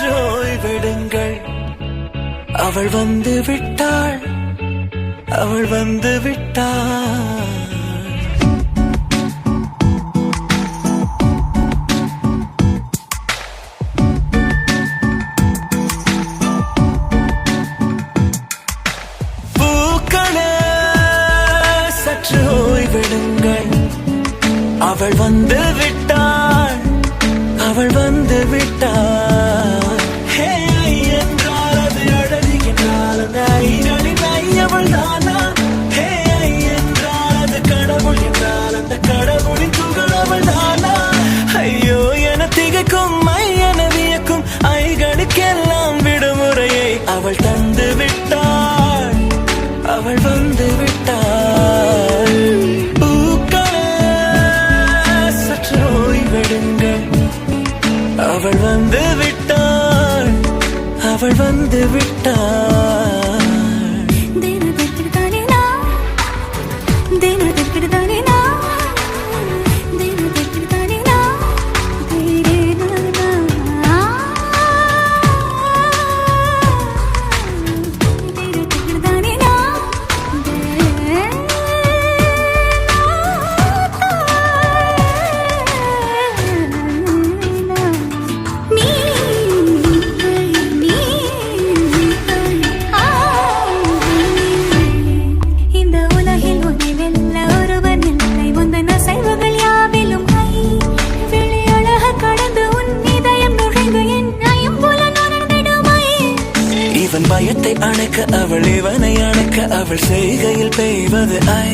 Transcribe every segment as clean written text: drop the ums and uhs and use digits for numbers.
சற்று ஓய்வெடுங்கள். அவள் வந்து விட்டாள், அவள் வந்து விட்டாள். பூக்களே சற்று ஓய்வெடுங்கள். அவள் வந்து விட்டாள், அவள் வந்து விட்டாள். ஹே என்றால் அது அழகு என்றால் அந்த ஐகளின் ஐயவள் தானா? ஹே என்றால் அது கடவுள் என்றால் அந்த கடவுளின் துகள் அவள் தானா? ஐயோ என திகைக்கும் என வியக்கும் ஐகளுக்கெல்லாம் விடுமுறையை அவள் தந்து விட்டாள், அவள் வந்து விட்டாள். அவள் வந்து விட்டாள், அவள் வந்து விட்டாள். பயத்தை அணைக்க அவள் இவனை அணைக்க அவள் செய்கையில் பெய்வது ஐ.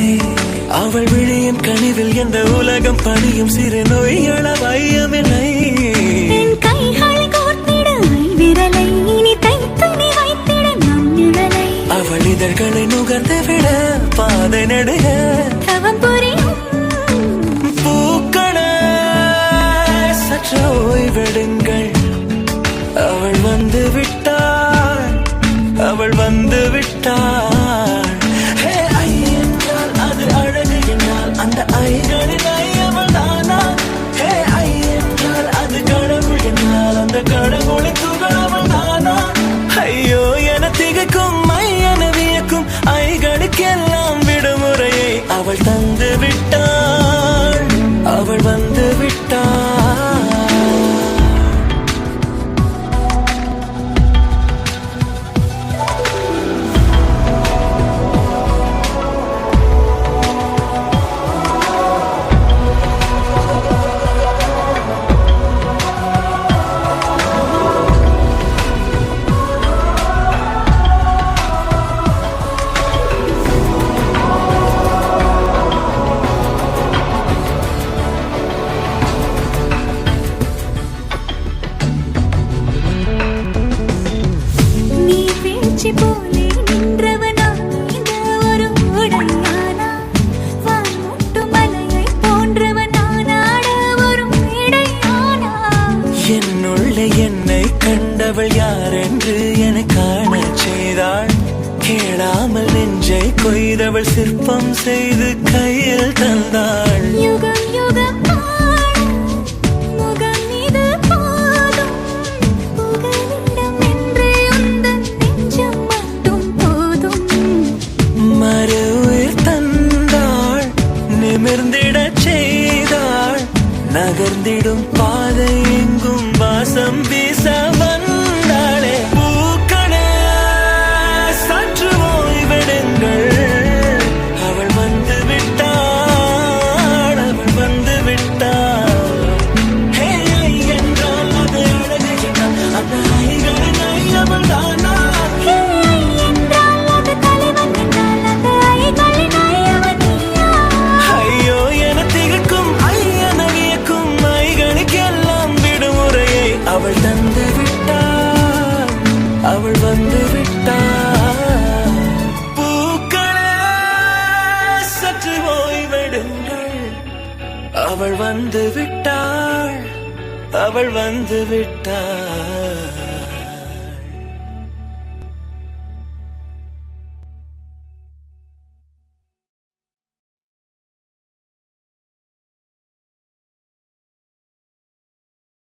அவள் விழியின் கனிவில் எந்த உலகம் பணியும் சிறு நோய்கள வையமில்லை. அவள் இதழ்களை நுகர்ந்து விட பாதை நடுக பூக்களே சற்று ஓய்வெடுங்கள். அவள் வந்து விட்டாள், அவள் வந்து விட்டாள். ஹே ஐ என்றால் அது அழகு என்றால் அந்த ஐகளின் ஐயவள் தானா? ஹே ஐ என்றால் அது கடவுள் என்றால் அந்த கடவுளின் துகள் அவள் தானா? ஐயோ என திகைக்கும் என வியக்கும் ஐகளுக்கெல்லாம் விடுமுறையை அவள் தந்து விட்டாள், அவள் வந்து விட்டாள். என்னுள்ளே என்னை கண்டவள் யார் என்று என காண செய்தாள். கேளாமல் நெஞ்சை கொய்தவள் சிற்பம் செய்து கையில் தந்தாள். யுகம் யுகம் நகர்ந்திடும் பாதை எங்கும் வாசம் வீச வந்தாளே. பூக்களே சற்று ஓய்வெடுங்கள். அவள் வந்து விட்டாள், அவள் வந்து விட்டாள். ஹே என்றால் அது அழகு என்றால் அந்த ஐகளின் ஐயவள் தானா? அவள் தந்து விட்டாள், அவள் வந்து விட்டாள். பூக்களே சற்று ஓய்வெடுங்கள். அவள் வந்து விட்டாள், அவள் வந்து விட்டாள்.